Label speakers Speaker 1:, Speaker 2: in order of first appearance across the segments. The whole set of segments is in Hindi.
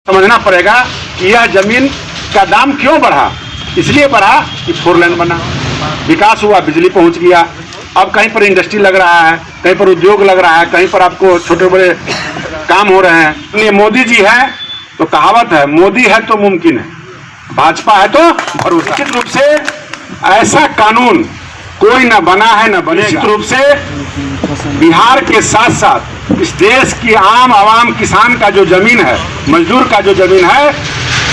Speaker 1: समझना पड़ेगा कि यह जमीन का दाम क्यों बढ़ा। इसलिए बढ़ा कि 4 लेन बना, विकास हुआ, बिजली पहुंच गया। अब कहीं पर इंडस्ट्री लग रहा है, कहीं पर उद्योग लग रहा है, कहीं पर आपको छोटे बड़े काम हो रहे हैं। ये मोदी जी है तो कहावत है, मोदी है तो मुमकिन है, भाजपा है तो भरोसा। निश्चित रूप से ऐसा कानून कोई न बना है न बनेगा। निश्चित रूप से बिहार के साथ साथ इस देश की आम आवाम किसान का जो जमीन है, मजदूर का जो जमीन है,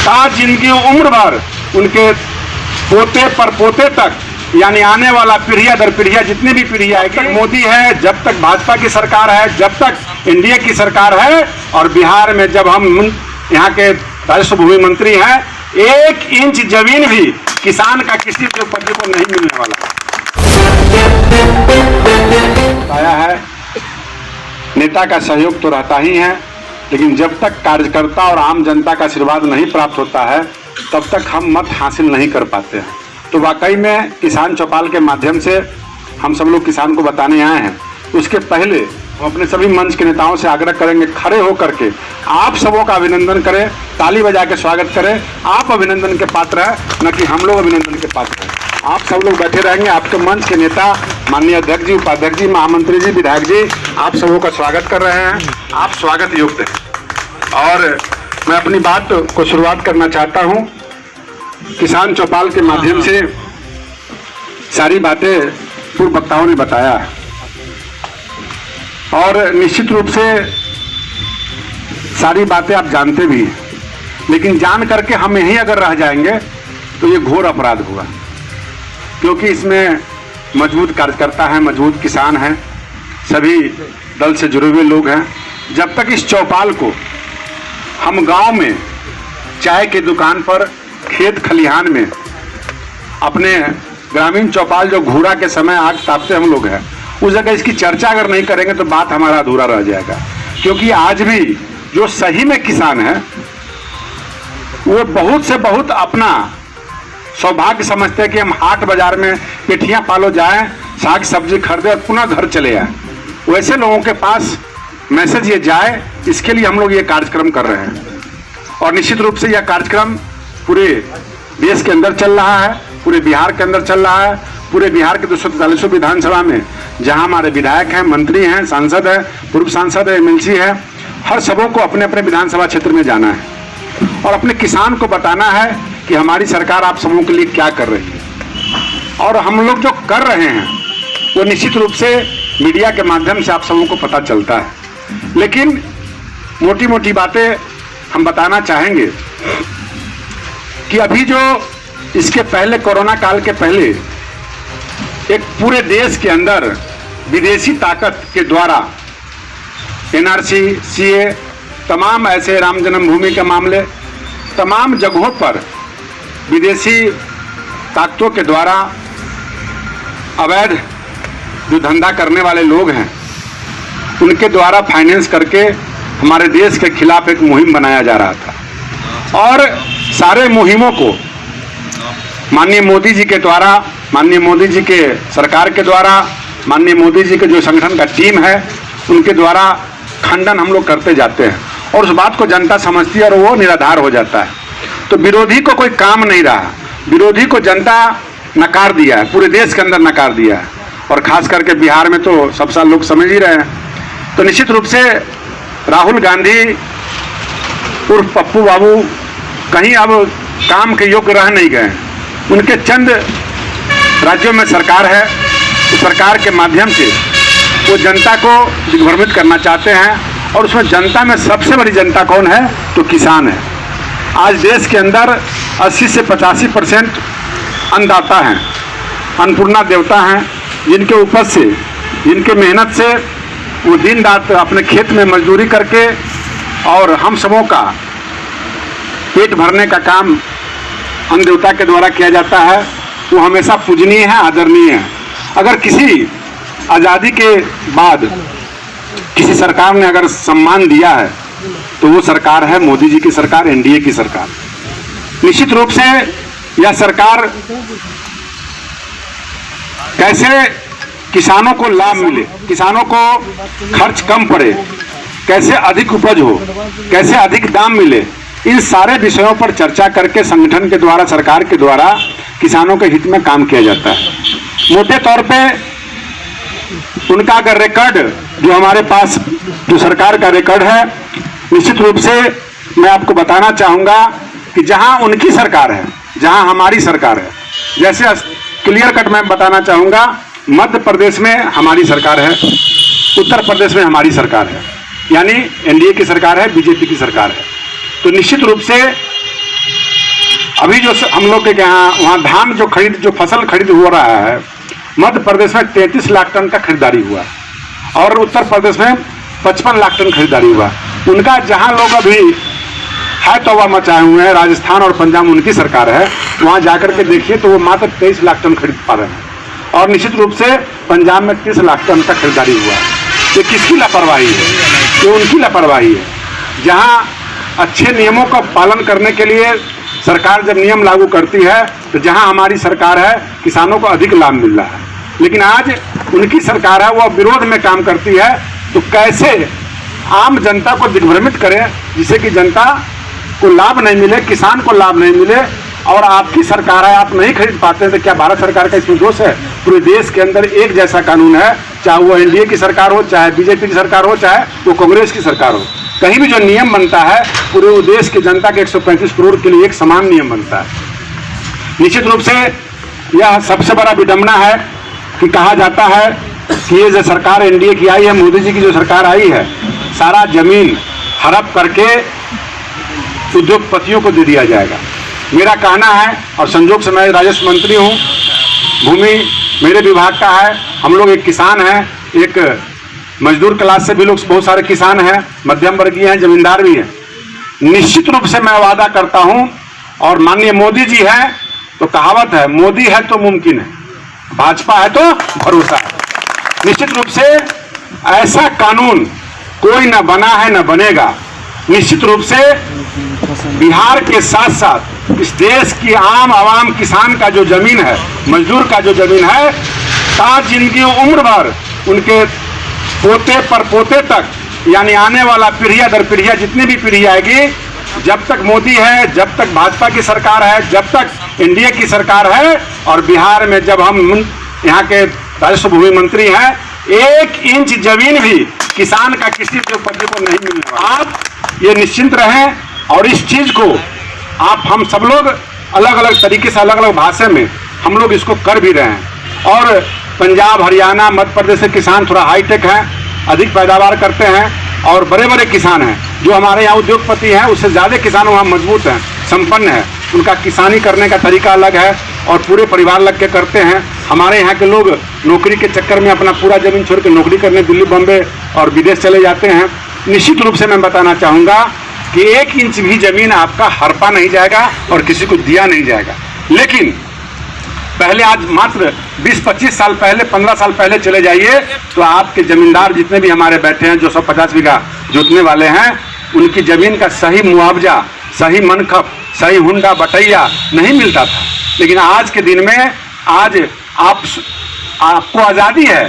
Speaker 1: ताज जिनकी उम्र भर उनके पोते पर पोते तक, यानी आने वाला पीढ़िया दर पीढ़िया जितनी भी पीढ़िया आएगी, मोदी है, जब तक भाजपा की सरकार है, जब तक एनडीए की सरकार है, और बिहार में जब हम यहाँ के राजस्व भूमि मंत्री हैं, 1 इंच जमीन भी किसान का किसी उद्योगपति को नहीं मिलने वाला आया है। नेता का सहयोग तो रहता ही है, लेकिन जब तक कार्यकर्ता और आम जनता का आशीर्वाद नहीं प्राप्त होता है, तब तक हम मत हासिल नहीं कर पाते हैं। तो वाकई में किसान चौपाल के माध्यम से हम सब लोग किसान को बताने आए हैं। उसके पहले हम अपने सभी मंच के नेताओं से आग्रह करेंगे, खड़े होकर के आप सबों का अभिनंदन करें, ताली बजा के स्वागत करें। आप अभिनंदन के पात्र हैं, न कि हम लोग अभिनंदन के पात्र हैं। आप सब लोग बैठे रहेंगे, आपके मंच के नेता माननीय अध्यक्ष जी, उपाध्यक्ष जी, महामंत्री जी, विधायक जी, आप सबों का स्वागत कर रहे हैं। आप स्वागत योग्य हैं। और मैं अपनी बात को शुरुआत करना चाहता हूं। किसान चौपाल के माध्यम से सारी बातें पूर्व वक्ताओं ने बताया, और निश्चित रूप से सारी बातें आप जानते भी हैं, लेकिन जान करके हम यहीं अगर रह जाएंगे तो ये घोर अपराध होगा, क्योंकि इसमें मजबूत कार्यकर्ता हैं, मजबूत किसान हैं, सभी दल से जुड़े हुए लोग हैं। जब तक इस चौपाल को हम गांव में, चाय की दुकान पर, खेत खलिहान में, अपने ग्रामीण चौपाल जो घूरा के समय आग तापते हम लोग हैं, उस जगह इसकी चर्चा अगर नहीं करेंगे तो बात हमारा अधूरा रह जाएगा। क्योंकि आज भी जो सही में किसान है, वो बहुत से बहुत अपना सौभाग्य समझते हैं कि हम हाट बाजार में पेटियां पालो जाएं, साग सब्जी खरीदे और पुनः घर चले आए। वैसे लोगों के पास मैसेज ये जाए, इसके लिए हम लोग ये कार्यक्रम कर रहे हैं। और निश्चित रूप से यह कार्यक्रम पूरे देश के अंदर चल रहा है, पूरे बिहार के अंदर चल रहा है। पूरे बिहार के 243 विधानसभा में जहां हमारे विधायक हैं, मंत्री हैं, सांसद हैं, पूर्व सांसद है, एमएलसी है, हर सबों को अपने अपने विधानसभा क्षेत्र में जाना है और अपने किसान को बताना है कि हमारी सरकार आप सबों के लिए क्या कर रही है। और हम लोग जो कर रहे हैं वो निश्चित रूप से मीडिया के माध्यम से आप सबों को पता चलता है, लेकिन मोटी मोटी बातें हम बताना चाहेंगे कि अभी जो इसके पहले, कोरोना काल के पहले, एक पूरे देश के अंदर विदेशी ताकत के द्वारा एनआरसी, सीए, तमाम ऐसे राम जन्मभूमि के मामले, तमाम जगहों पर विदेशी ताकतों के द्वारा अवैध जो धंधा करने वाले लोग हैं, उनके द्वारा फाइनेंस करके हमारे देश के खिलाफ एक मुहिम बनाया जा रहा था। और सारे मुहिमों को माननीय मोदी जी के द्वारा, माननीय मोदी जी के सरकार के द्वारा, माननीय मोदी जी के जो संगठन का टीम है, उनके द्वारा खंडन हम लोग करते जाते हैं, और उस बात को जनता समझती है और वो निराधार हो जाता है। तो विरोधी को कोई काम नहीं रहा, विरोधी को जनता नकार दिया है, पूरे देश के अंदर नकार दिया है, और खास करके बिहार में तो सब साल लोग समझ ही रहे हैं। तो निश्चित रूप से राहुल गांधी उर्फ पप्पू बाबू कहीं अब काम के योग्य रह नहीं गए। उनके चंद राज्यों में सरकार है, तो सरकार के माध्यम से वो जनता को दिग्भ्रमित करना चाहते हैं, और उसमें जनता में सबसे बड़ी जनता कौन है? तो किसान है। आज देश के अंदर 80 से 85% अन्नदाता हैं, अन्नपूर्णा देवता हैं, जिनके उपज से, जिनके मेहनत से वो दिन रात अपने खेत में मजदूरी करके और हम सबों का पेट भरने का काम अन्न देवता के द्वारा किया जाता है। वो हमेशा पूजनीय है, आदरणीय है। अगर किसी आज़ादी के बाद किसी सरकार ने अगर सम्मान दिया है तो वो सरकार है मोदी जी की सरकार, एनडीए की सरकार। निश्चित रूप से यह सरकार कैसे किसानों को लाभ मिले, किसानों को खर्च कम पड़े, कैसे अधिक उपज हो, कैसे अधिक दाम मिले, इन सारे विषयों पर चर्चा करके संगठन के द्वारा, सरकार के द्वारा किसानों के हित में काम किया जाता है। मोटे तौर पे उनका अगर रिकॉर्ड जो हमारे पास जो सरकार का रिकॉर्ड है, निश्चित रूप से मैं आपको बताना चाहूंगा कि जहां उनकी सरकार है, जहां हमारी सरकार है, जैसे क्लियर कट मैं बताना चाहूंगा, मध्य प्रदेश में हमारी सरकार है, उत्तर प्रदेश में हमारी सरकार है, यानी एनडीए की सरकार है, बीजेपी की सरकार है। तो निश्चित रूप से अभी जो हम लोग के यहाँ वहाँ धान जो फसल खरीद हो रहा है, मध्य प्रदेश में 33 लाख टन का खरीदारी हुआ और उत्तर प्रदेश में 55 लाख टन खरीदारी हुआ। उनका जहाँ लोग अभी है तौबा मचाए हुए हैं, राजस्थान और पंजाब उनकी सरकार है, वहाँ जाकर के देखिए तो वो मात्र 23 लाख टन खरीद पा रहे हैं और निश्चित रूप से पंजाब में 30 लाख टन का खरीदारी हुआ। ये किसकी लापरवाही है? ये उनकी लापरवाही है। जहाँ अच्छे नियमों का पालन करने के लिए सरकार जब नियम लागू करती है तो जहां हमारी सरकार है किसानों को अधिक लाभ मिल रहा है, लेकिन आज उनकी सरकार है वो विरोध में काम करती है। तो कैसे आम जनता को दिग्भ्रमित करे जिससे कि जनता को लाभ नहीं मिले, किसान को लाभ नहीं मिले, और आपकी सरकार है आप नहीं खरीद पाते, तो क्या भारत सरकार का इसमें दोष है? पूरे देश के अंदर एक जैसा कानून है, चाहे वो एनडीए की सरकार हो, चाहे बीजेपी की सरकार हो, चाहे वो कांग्रेस की सरकार हो। कहीं भी जो नियम बनता है पूरे देश की जनता के 135 करोड़ के लिए एक समान नियम बनता है। निश्चित रूप से यह सबसे बड़ा विडंबना है कि कहा जाता है कि ये जो सरकार एनडीए की आई है, मोदी जी की जो सरकार आई है, सारा जमीन हड़प करके उद्योगपतियों को दे दिया जाएगा। मेरा कहना है, और संजोग से मैं राजस्व मंत्री हूँ, भूमि मेरे विभाग का है, हम लोग एक किसान हैं, एक मजदूर क्लास से भी लोग बहुत सारे किसान हैं, मध्यम वर्गीय हैं, जमींदार भी हैं। निश्चित रूप से मैं वादा करता हूं, और माननीय मोदी जी हैं तो कहावत है, मोदी है तो मुमकिन है, भाजपा है तो भरोसा है। निश्चित रूप से ऐसा कानून कोई न बना है न बनेगा। निश्चित रूप से बिहार के साथ साथ इस देश की आम आवाम, किसान का जो जमीन है, मजदूर का जो जमीन है, सारी जिंदगी उम्र भर उनके पोते पर पोते तक, यानी आने वाला पीढ़िया दर पीढ़िया जितनी भी पीढ़ी आएगी, जब तक मोदी है, जब तक भाजपा की सरकार है, जब तक एनडीए की सरकार है, और बिहार में जब हम यहाँ के राजस्व भूमि मंत्री हैं, 1 इंच जमीन भी किसान का किसी उद्योगपति को नहीं मिलने वाला। आप ये निश्चिंत रहें, और इस चीज को आप हम सब लोग अलग अलग तरीके से, अलग अलग भाषा में हम लोग इसको कर भी रहे हैं। और पंजाब, हरियाणा, मध्य प्रदेश के किसान थोड़ा हाईटेक हैं, अधिक पैदावार करते हैं, और बड़े बड़े किसान हैं। जो हमारे यहाँ उद्योगपति हैं उससे ज़्यादा किसान वहाँ मजबूत हैं, संपन्न है, उनका किसानी करने का तरीका अलग है, और पूरे परिवार लग के करते हैं। हमारे यहाँ के लोग नौकरी के चक्कर में अपना पूरा ज़मीन छोड़ के नौकरी करने दिल्ली, बम्बे और विदेश चले जाते हैं। निश्चित रूप से मैं बताना चाहूँगा कि 1 इंच भी ज़मीन आपका हड़पा नहीं जाएगा और किसी को दिया नहीं जाएगा। लेकिन पहले, आज मात्र 20-25 साल पहले, 15 साल पहले चले जाइए तो आपके जमींदार जितने भी हमारे बैठे हैं, जो 150 बीघा जोतने वाले हैं, उनकी ज़मीन का सही मुआवजा, सही मनखप, सही हुंडा बटैया नहीं मिलता था। लेकिन आज के दिन में, आज आपको आज़ादी है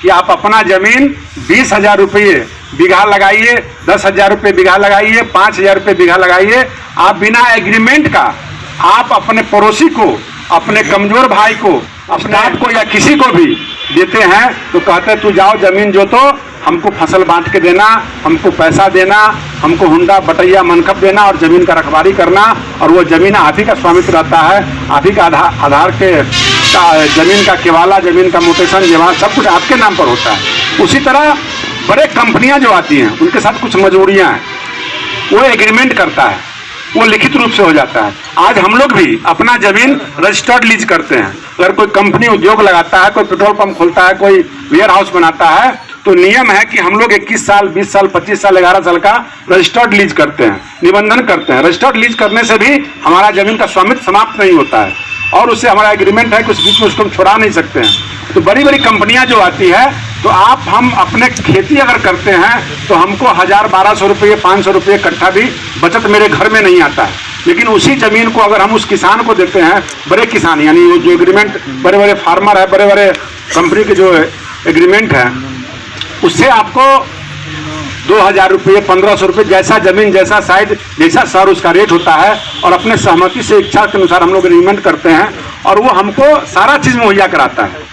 Speaker 1: कि आप अपना ज़मीन 20,000 रुपये बीघा लगाइए, 10,000 रुपये बीघा लगाइए, 5,000 रुपये बीघा लगाइए। आप बिना एग्रीमेंट का आप अपने पड़ोसी को, अपने कमजोर भाई को, अपने आप को या किसी को भी देते हैं तो कहते हैं तू जाओ ज़मीन जोतो, हमको फसल बांट के देना, हमको पैसा देना, हमको हुंडा बटैया मनखब देना और ज़मीन का रखवाली करना, और वो ज़मीन आप ही का स्वामित्व रहता है, आप ही का आधार के ज़मीन का केवाला, ज़मीन का मोटेशन, जवान सब कुछ आपके नाम पर होता है। उसी तरह बड़े कंपनियां जो आती हैं उनके साथ कुछ मजबूरियां हैं, वो एग्रीमेंट करता है, वो लिखित रूप से हो जाता है। आज हम लोग भी अपना जमीन रजिस्टर्ड लीज करते हैं। अगर कोई कंपनी उद्योग लगाता है, कोई पेट्रोल पंप खोलता है, कोई वेयर हाउस बनाता है, तो नियम है कि हम लोग 21 साल, 20 साल, 25 साल, 11 साल का रजिस्टर्ड लीज करते हैं, निबंधन करते हैं। रजिस्टर्ड लीज करने से भी हमारा जमीन का स्वामित्व समाप्त नहीं होता है, और उससे हमारा एग्रीमेंट है कि उस बीच में उसको हम छुड़ा नहीं सकते हैं। तो बड़ी बड़ी कंपनियां जो आती है, तो हम अपने खेती अगर करते हैं तो हमको 1,000-1,200 रुपये, 500 रुपये कट्ठा भी बचत मेरे घर में नहीं आता है। लेकिन उसी जमीन को अगर हम उस किसान को देते हैं, बड़े किसान यानी वो जो एग्रीमेंट, बड़े बड़े फार्मर है, बड़े बड़े कंपनी के जो एग्रीमेंट है, उससे आपको 2000 रुपये, 1500 रुपये, जैसा जमीन, जैसा साइज, जैसा शहर, उसका रेट होता है। और अपने सहमति से, इच्छा के अनुसार हम लोग एग्रीमेंट करते हैं और वो हमको सारा चीज़ मुहैया कराता है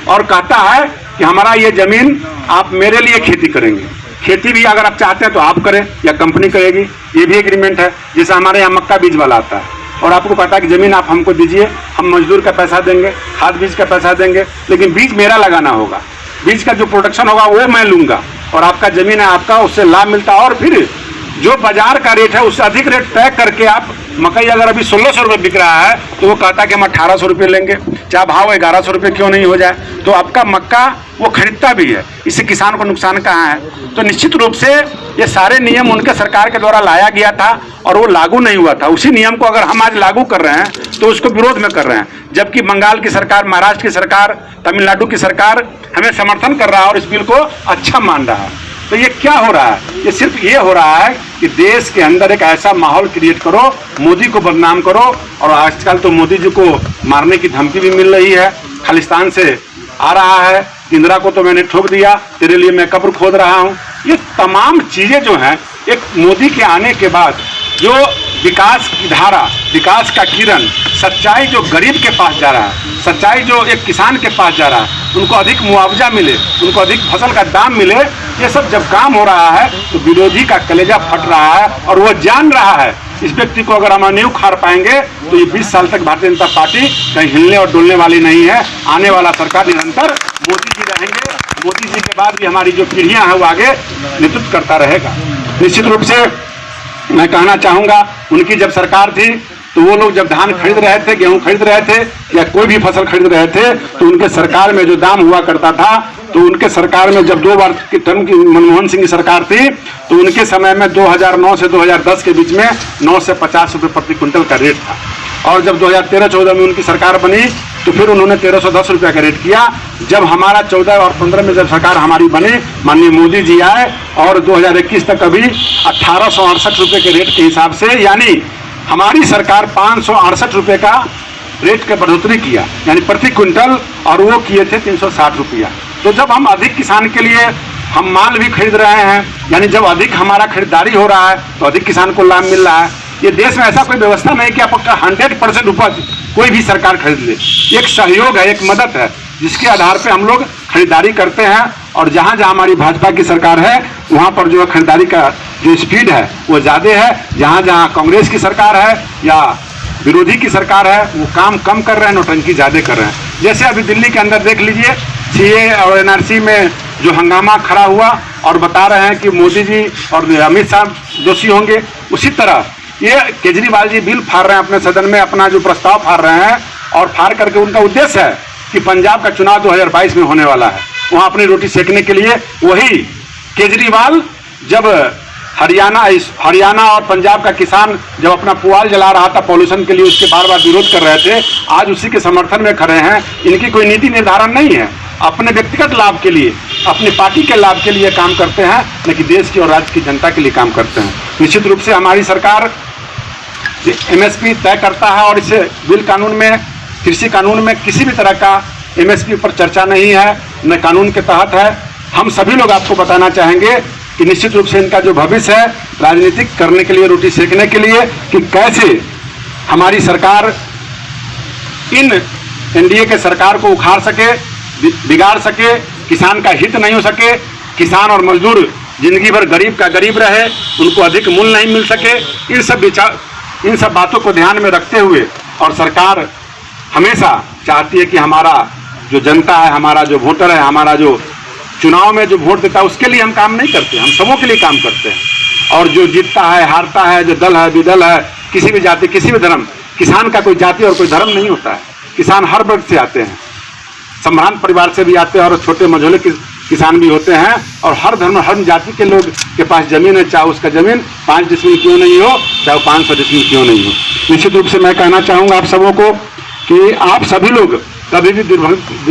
Speaker 1: और कहता है कि हमारा ये ज़मीन आप मेरे लिए खेती करेंगे। खेती भी अगर आप चाहते हैं तो आप करें या कंपनी करेगी, ये भी एग्रीमेंट है। जैसे हमारे यहाँ मक्का बीज वाला आता है और आपको पता है कि ज़मीन आप हमको दीजिए, हम मजदूर का पैसा देंगे, खाद बीज का पैसा देंगे, लेकिन बीज मेरा लगाना होगा, बीज का जो प्रोडक्शन होगा वो मैं लूँगा और आपका ज़मीन है आपका, उससे लाभ मिलता है। और फिर जो बाजार का रेट है उससे अधिक रेट तय करके आप, मकई अगर अभी 1600 रुपये बिक रहा है तो वो कहता है कि हम 1800 रुपये लेंगे, चाहे भाव 1100 रुपये क्यों नहीं हो जाए। तो आपका मक्का वो खरीदता भी है, इससे किसान को नुकसान कहाँ है। तो निश्चित रूप से ये सारे नियम उनके सरकार के द्वारा लाया गया था और वो लागू नहीं हुआ था। उसी नियम को अगर हम आज लागू कर रहे हैं तो उसको विरोध में कर रहे हैं, जबकि बंगाल की सरकार, महाराष्ट्र की सरकार, तमिलनाडु की सरकार हमें समर्थन कर रहा है और इस बिल को अच्छा मान रहा है। तो ये क्या हो रहा है? ये सिर्फ ये हो रहा है कि देश के अंदर एक ऐसा माहौल क्रिएट करो, मोदी को बदनाम करो। और आजकल तो मोदी जी को मारने की धमकी भी मिल रही है, खालिस्तान से आ रहा है, इंदिरा को तो मैंने ठोक दिया, तेरे लिए मैं कब्र खोद रहा हूँ। ये तमाम चीज़ें जो हैं, एक मोदी के आने के बाद जो विकास की धारा, विकास का किरण, सच्चाई जो गरीब के पास जा रहा है, सच्चाई जो एक किसान के पास जा रहा है, उनको अधिक मुआवजा मिले, उनको अधिक फसल का दाम मिले, ये सब जब काम हो रहा है तो विरोधी का कलेजा फट रहा है और वो जान रहा है इस व्यक्ति को अगर हम नहीं उखाड़ पाएंगे तो ये 20 साल तक भारतीय जनता पार्टी कहीं हिलने और डुलने वाली नहीं है। आने वाला सरकार निरंतर मोदी जी रहेंगे, मोदी जी के बाद भी हमारी जो पीढ़ियां हैं वो आगे नेतृत्व करता रहेगा। निश्चित रूप से मैं कहना चाहूँगा, उनकी जब सरकार थी तो वो लोग जब धान खरीद रहे थे, गेहूं खरीद रहे थे या कोई भी फसल खरीद रहे थे तो उनके सरकार में जो दाम हुआ करता था, तो उनके सरकार में जब 2 बार की टर्म की मनमोहन सिंह की सरकार थी तो उनके समय में 2009 से 2010 के बीच में 9 से 50 रुपये प्रति क्विंटल का रेट था। और जब 2013-14 में उनकी सरकार बनी तो फिर उन्होंने 1310 रुपये का रेट किया। जब हमारा 14 और 15 में जब सरकार हमारी बनी, माननीय मोदी जी आए और 2021 तक अभी 1868 रुपये के रेट के हिसाब से, यानी हमारी सरकार 568 रुपये का रेट के बढ़ोतरी किया, यानी प्रति क्विंटल, और वो किए थे 360 रुपया। तो जब हम अधिक किसान के लिए हम माल भी खरीद रहे हैं, यानी जब अधिक हमारा खरीदारी हो रहा है तो अधिक किसान को लाभ मिल रहा है। ये देश में ऐसा कोई व्यवस्था नहीं कि आपका 100% उपज कोई भी सरकार खरीद ले। एक सहयोग है, एक मदद है, जिसके आधार पे हम लोग खरीदारी करते हैं। और जहाँ जहाँ हमारी भाजपा की सरकार है वहाँ पर जो खरीदारी का जो स्पीड है वो ज़्यादा है। जहाँ जहाँ कांग्रेस की सरकार है या विरोधी की सरकार है वो काम कम कर रहे हैं, नौटंकी ज़्यादा कर रहे हैं। जैसे अभी दिल्ली के अंदर देख लीजिए, सीए और एनआरसी में जो हंगामा खड़ा हुआ और बता रहे हैं कि मोदी जी और अमित शाह दोषी होंगे, उसी तरह ये केजरीवाल जी बिल फाड़ रहे हैं अपने सदन में, अपना जो प्रस्ताव फाड़ रहे हैं। और फाड़ करके उनका उद्देश्य है कि पंजाब का चुनाव 2022 में होने वाला है, वहाँ अपनी रोटी सेकने के लिए वही केजरीवाल जब हरियाणा और पंजाब का किसान जब अपना पुआल जला रहा था पॉल्यूशन के लिए, उसके बार बार विरोध कर रहे थे, आज उसी के समर्थन में खड़े हैं। इनकी कोई नीति निर्धारण नहीं है, अपने व्यक्तिगत लाभ के लिए, अपनी पार्टी के लाभ के लिए काम करते हैं, लेकिन देश की और राज्य की जनता के लिए काम करते हैं। निश्चित रूप से हमारी सरकार एमएसपी तय करता है और इसे बिल कानून में, कृषि कानून में किसी भी तरह का एमएसपी पर चर्चा नहीं है, न कानून के तहत है। हम सभी लोग आपको बताना चाहेंगे कि निश्चित रूप से इनका जो भविष्य है राजनीतिक करने के लिए, रोटी सेकने के लिए, कि कैसे हमारी सरकार इन एनडीए के सरकार को उखाड़ सके, बिगाड़ सके, किसान का हित नहीं हो सके, किसान और मजदूर जिंदगी भर गरीब का गरीब रहे, उनको अधिक मूल्य नहीं मिल सके। इन सब बातों को ध्यान में रखते हुए और सरकार हमेशा चाहती है कि हमारा जो जनता है, हमारा जो वोटर है, हमारा जो चुनाव में जो वोट देता है उसके लिए हम काम नहीं करते, हम सबों के लिए काम करते हैं। और जो जीतता है, हारता है, जो दल है, विदल है, किसी भी जाति, किसी भी धर्म, किसान का कोई जाति और कोई धर्म नहीं होता है। किसान हर वर्ग से आते हैं, संभ्रांत परिवार से भी आते हैं और छोटे मझोले किसान भी होते हैं। और हर धर्म, हर जाति के लोग के पास जमीन है, चाहे उसका जमीन 5 डिसमिल क्यों नहीं हो, चाहे 500 डिसमिल क्यों नहीं हो। निश्चित रूप से मैं कहना चाहूँगा आप सबों को कि आप सभी लोग कभी भी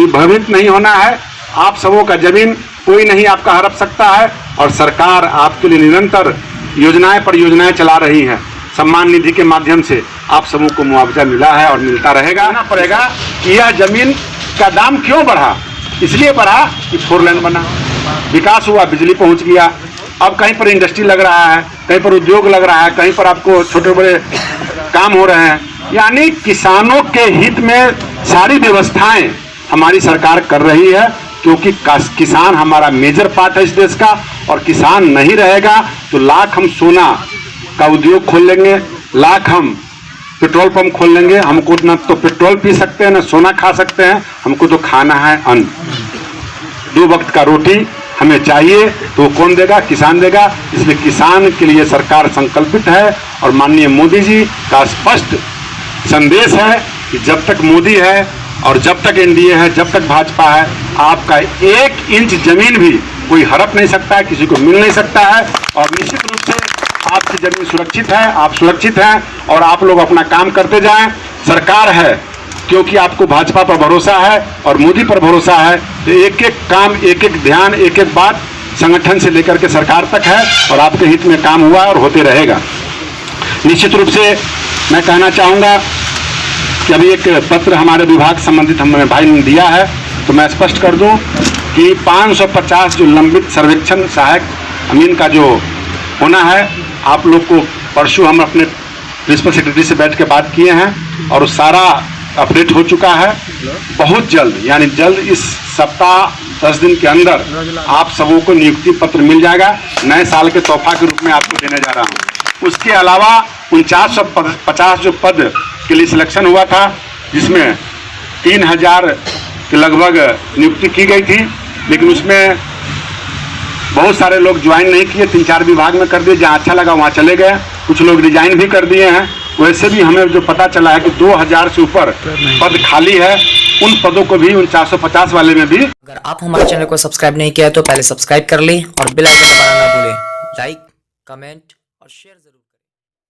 Speaker 1: भ्रमित नहीं होना है। आप सबों का जमीन कोई नहीं आपका हड़प सकता है और सरकार आपके लिए निरंतर योजनाएं पर योजनाएं चला रही है। सम्मान निधि के माध्यम से आप सबों को मुआवजा मिला है और मिलता रहेगा। ना पड़ेगा कि यह जमीन का दाम क्यों बढ़ा, इसलिए बढ़ा कि 4 लेन बना, विकास हुआ, बिजली पहुंच गया, अब कहीं पर इंडस्ट्री लग रहा है, कहीं पर उद्योग लग रहा है, कहीं पर आपको छोटे बड़े काम हो रहे हैं। यानी किसानों के हित में सारी व्यवस्थाएं हमारी सरकार कर रही है, क्योंकि किसान हमारा मेजर पार्ट है इस देश का। और किसान नहीं रहेगा तो लाख हम सोना का उद्योग खोल लेंगे, लाख हम पेट्रोल पंप खोल लेंगे, हमको ना तो पेट्रोल पी सकते हैं ना सोना खा सकते हैं, हमको तो खाना है अन्न। 2 वक्त का रोटी हमें चाहिए, तो वो कौन देगा? किसान देगा। इसलिए किसान के लिए सरकार संकल्पित है और माननीय मोदी जी का स्पष्ट संदेश है कि जब तक मोदी है और जब तक एनडीए है, जब तक भाजपा है, आपका 1 इंच जमीन भी कोई हड़प नहीं सकता है, किसी को मिल नहीं सकता है। और निश्चित रूप से आपकी जमीन सुरक्षित है, आप सुरक्षित हैं और आप लोग अपना काम करते जाएं। सरकार है क्योंकि आपको भाजपा पर भरोसा है और मोदी पर भरोसा है, तो एक एक काम, एक एक ध्यान, एक एक बात संगठन से लेकर के सरकार तक है और आपके हित में काम हुआ और होते रहेगा। निश्चित रूप से मैं कहना चाहूँगा कि अभी एक पत्र हमारे विभाग संबंधित हमें भाई ने दिया है, तो मैं स्पष्ट कर दूं कि 550 जो लंबित सर्वेक्षण सहायक अमीन का जो होना है, आप लोग को परसों हम अपने प्रिंसिपल सेक्रेटरी से बैठ के बात किए हैं और सारा अपडेट हो चुका है। बहुत जल्द, यानी जल्द इस सप्ताह 10 दिन के अंदर आप सबों को नियुक्ति पत्र मिल जाएगा, नए साल के तोहफा के रूप में आपको देने जा रहा हूँ। उसके अलावा 4950 जो पद के लिए सिलेक्शन हुआ था, जिसमें 3000 के लगभग नियुक्ति की गई थी, लेकिन उसमें बहुत सारे लोग ज्वाइन नहीं किए, 3-4 विभाग में कर दिए, जहाँ अच्छा लगा वहाँ चले गए, कुछ लोग रिजाइन भी कर दिए हैं। वैसे भी हमें जो पता चला है कि 2000 से ऊपर पद खाली है, उन पदों को भी 4950 वाले में भी।
Speaker 2: अगर आप हमारे चैनल को सब्सक्राइब नहीं किया है तो पहले सब्सक्राइब कर लें और बेल आइकन दबाना ना भूलें। लाइक, कमेंट और शेयर